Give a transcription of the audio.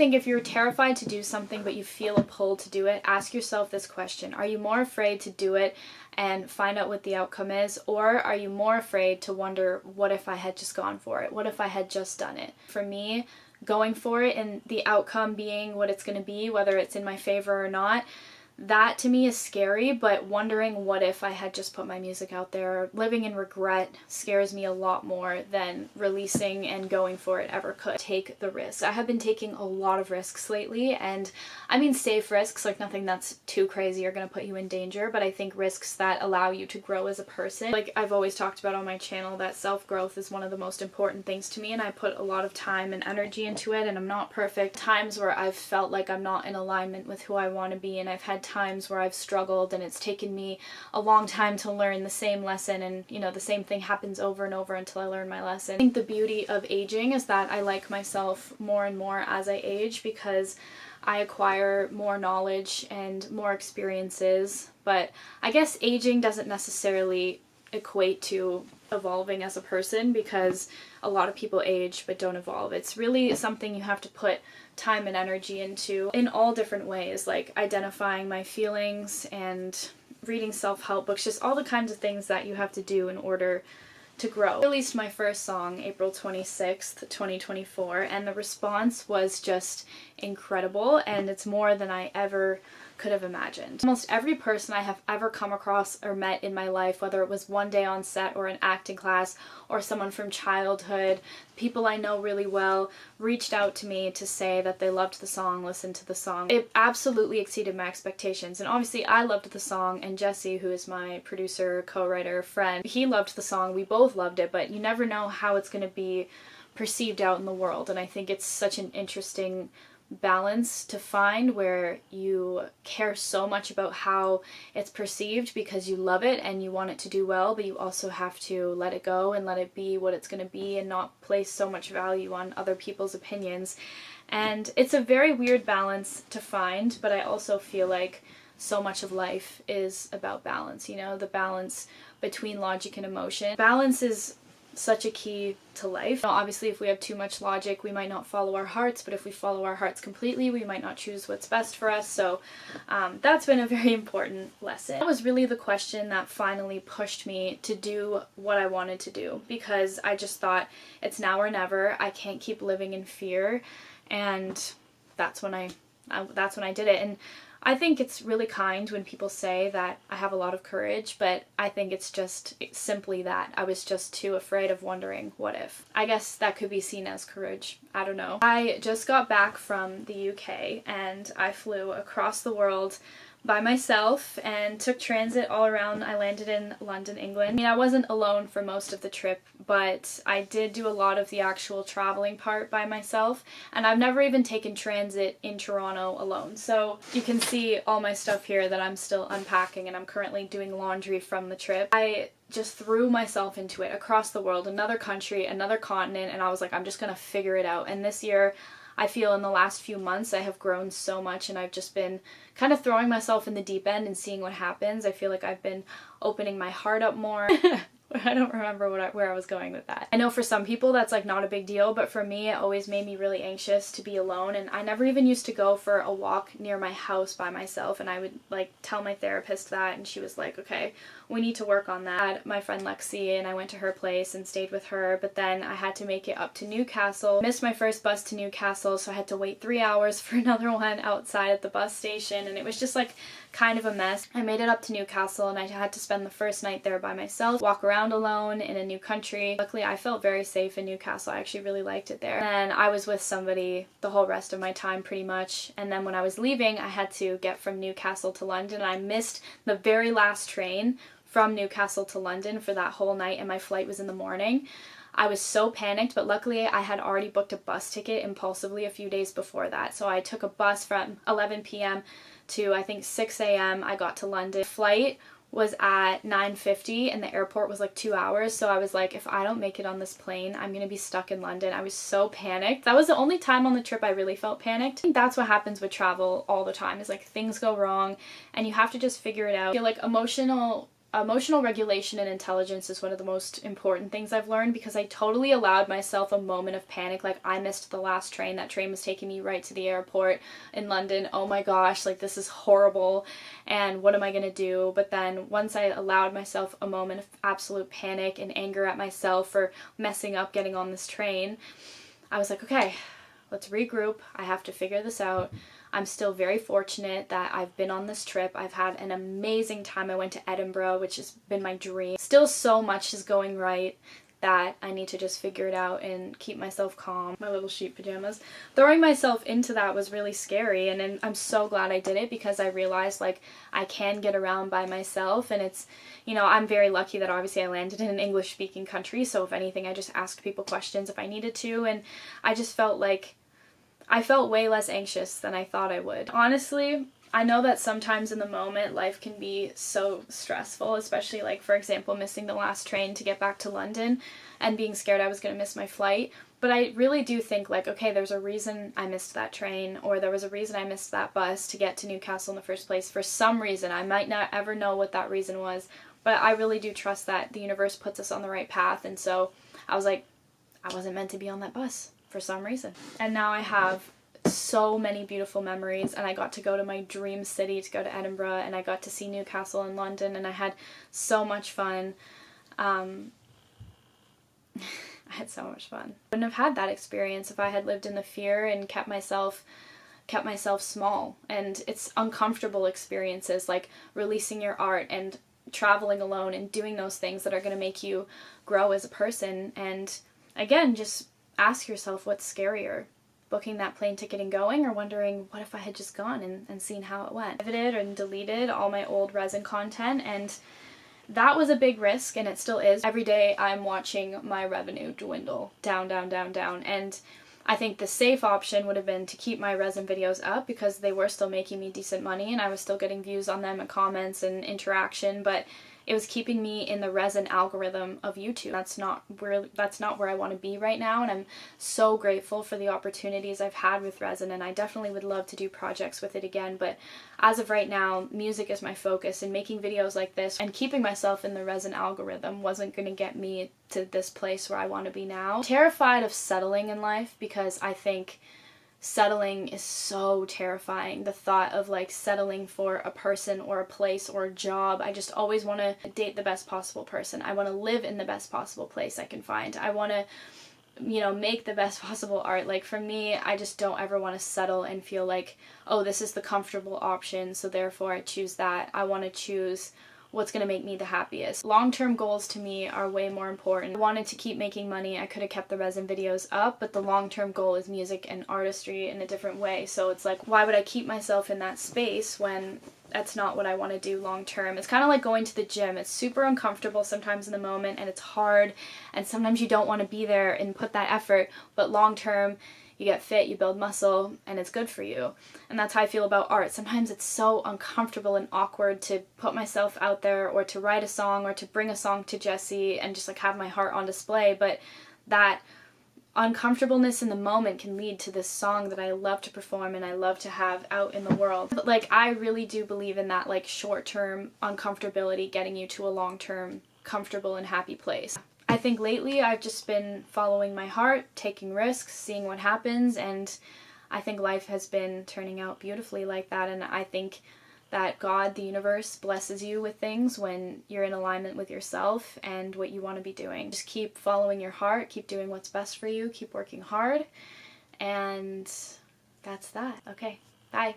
think if you're terrified to do something but you feel a pull to do it, ask yourself this question. Are you more afraid to do it and find out what the outcome is, or are you more afraid to wonder, what if I had just gone for it? What if I had just done it? For me, going for it and the outcome being what it's going to be, whether it's in my favor or not, that to me is scary, but wondering what if I had just put my music out there, living in regret scares me a lot more than releasing and going for it ever could. Take the risk. I have been taking a lot of risks lately, and I mean safe risks, like nothing that's too crazy or gonna put you in danger, but I think risks that allow you to grow as a person. Like I've always talked about on my channel, that self-growth is one of the most important things to me, and I put a lot of time and energy into it, and I'm not perfect. Times where I've felt like I'm not in alignment with who I want to be, and I've had times where I've struggled and it's taken me a long time to learn the same lesson, and you know, the same thing happens over and over until I learn my lesson. I think the beauty of aging is that I like myself more and more as I age, because I acquire more knowledge and more experiences, but I guess aging doesn't necessarily equate to evolving as a person, because a lot of people age but don't evolve. It's really something you have to put time and energy into in all different ways, like identifying my feelings and reading self-help books, just all the kinds of things that you have to do in order to grow. I released my first song April 26th, 2024, and the response was just incredible, and it's more than I ever could have imagined. Almost every person I have ever come across or met in my life, whether it was one day on set or an acting class or someone from childhood, people I know really well, reached out to me to say that they loved the song, listened to the song. It absolutely exceeded my expectations, and obviously I loved the song, and Jesse, who is my producer, co-writer, friend, he loved the song. We both loved it, but you never know how it's going to be perceived out in the world, and I think it's such an interesting balance to find, where you care so much about how it's perceived because you love it and you want it to do well, but you also have to let it go and let it be what it's going to be and not place so much value on other people's opinions. And it's a very weird balance to find, but I also feel like so much of life is about balance, you know, the balance between logic and emotion. Balance is such a key to life. Obviously, if we have too much logic, we might not follow our hearts, but if we follow our hearts completely, we might not choose what's best for us. So that's been a very important lesson. That was really the question that finally pushed me to do what I wanted to do, because I just thought it's now or never. I can't keep living in fear, and that's when I did it. And I think it's really kind when people say that I have a lot of courage, but I think it's just simply that I was just too afraid of wondering what if. I guess that could be seen as courage. I don't know. I just got back from the UK, and I flew across the world by myself and took transit all around. I landed in London, England. I mean, I wasn't alone for most of the trip, but I did do a lot of the actual traveling part by myself, and I've never even taken transit in Toronto alone. So you can see all my stuff here that I'm still unpacking, and I'm currently doing laundry from the trip. I just threw myself into it, across the world, another country, another continent, and I was like, I'm just gonna figure it out. And this year, I feel in the last few months I have grown so much, and I've just been kind of throwing myself in the deep end and seeing what happens. I feel like I've been opening my heart up more. I don't remember where I was going with that. I know for some people that's like not a big deal, but for me it always made me really anxious to be alone, and I never even used to go for a walk near my house by myself, and I would like tell my therapist that, and she was like, okay, we need to work on that. My friend Lexi, and I went to her place and stayed with her, but then I had to make it up to Newcastle. Missed my first bus to Newcastle, so I had to wait 3 hours for another one outside at the bus station, and it was just like kind of a mess. I made it up to Newcastle, and I had to spend the first night there by myself, walk around alone in a new country. Luckily, I felt very safe in Newcastle. I actually really liked it there. And I was with somebody the whole rest of my time pretty much, and then when I was leaving, I had to get from Newcastle to London. I missed the very last train from Newcastle to London for that whole night, and my flight was in the morning. I was so panicked, but luckily I had already booked a bus ticket impulsively a few days before that. So I took a bus from 11 p.m. to I think 6 a.m. I got to London. Flight was at 9:50 and the airport was like 2 hours, so I was like, if I don't make it on this plane, I'm gonna be stuck in London. I was so panicked. That was the only time on the trip I really felt panicked. I think that's what happens with travel all the time, is like things go wrong and you have to just figure it out. I feel like emotional emotional regulation and intelligence is one of the most important things I've learned, because I totally allowed myself a moment of panic. Like, I missed the last train. That train was taking me right to the airport in London. Oh my gosh, like, this is horrible, and what am I gonna do? But then once I allowed myself a moment of absolute panic and anger at myself for messing up getting on this train, I was like, okay, let's regroup. I have to figure this out. I'm still very fortunate that I've been on this trip. I've had an amazing time. I went to Edinburgh, which has been my dream. Still so much is going right that I need to just figure it out and keep myself calm. My little sheep pajamas. Throwing myself into that was really scary, and I'm so glad I did it, because I realized, like, I can get around by myself, and it's, you know, I'm very lucky that obviously I landed in an English-speaking country, so if anything, I just asked people questions if I needed to, and I just felt like I felt way less anxious than I thought I would. Honestly, I know that sometimes in the moment life can be so stressful, especially, like, for example, missing the last train to get back to London and being scared I was going to miss my flight. But I really do think, like, okay, there's a reason I missed that train, or there was a reason I missed that bus to get to Newcastle in the first place. For some reason, I might not ever know what that reason was, but I really do trust that the universe puts us on the right path. And so I was like, I wasn't meant to be on that bus for some reason. And now I have so many beautiful memories, and I got to go to my dream city, to go to Edinburgh, and I got to see Newcastle and London, and I had so much fun. I had so much fun. I wouldn't have had that experience if I had lived in the fear and kept myself small. And it's uncomfortable experiences, like releasing your art and traveling alone and doing those things that are going to make you grow as a person. And again, just ask yourself, what's scarier? Booking that plane ticket and going, or wondering, what if I had just gone and seen how it went? I pivoted and deleted all my old resin content, and that was a big risk, and it still is. Every day I'm watching my revenue dwindle down, down, down, down, and I think the safe option would have been to keep my resin videos up, because they were still making me decent money and I was still getting views on them and comments and interaction, but it was keeping me in the resin algorithm of YouTube. That's not where I want to be right now, and I'm so grateful for the opportunities I've had with resin, and I definitely would love to do projects with it again, but as of right now, music is my focus, and making videos like this and keeping myself in the resin algorithm wasn't going to get me to this place where I want to be now. I'm terrified of settling in life, because I think settling is so terrifying. The thought of, like, settling for a person or a place or a job. I just always want to date the best possible person. I want to live in the best possible place I can find. I want to, you know, make the best possible art. Like, for me, I just don't ever want to settle and feel like, oh, this is the comfortable option, so therefore I choose that. I want to choose what's going to make me the happiest. Long-term goals to me are way more important. I wanted to keep making money. I could have kept the resin videos up, but the long-term goal is music and artistry in a different way. So it's like, why would I keep myself in that space when that's not what I want to do long-term? It's kind of like going to the gym. It's super uncomfortable sometimes in the moment, and it's hard, and sometimes you don't want to be there and put that effort, but long-term, you get fit, you build muscle, and it's good for you. And that's how I feel about art. Sometimes it's so uncomfortable and awkward to put myself out there, or to write a song, or to bring a song to Jessie and just, like, have my heart on display, but that uncomfortableness in the moment can lead to this song that I love to perform and I love to have out in the world. But, like, I really do believe in that, like, short-term uncomfortability getting you to a long-term comfortable and happy place. I think lately I've just been following my heart, taking risks, seeing what happens, and I think life has been turning out beautifully like that, and I think that God, the universe, blesses you with things when you're in alignment with yourself and what you want to be doing. Just keep following your heart, keep doing what's best for you, keep working hard, and that's that. Okay, bye.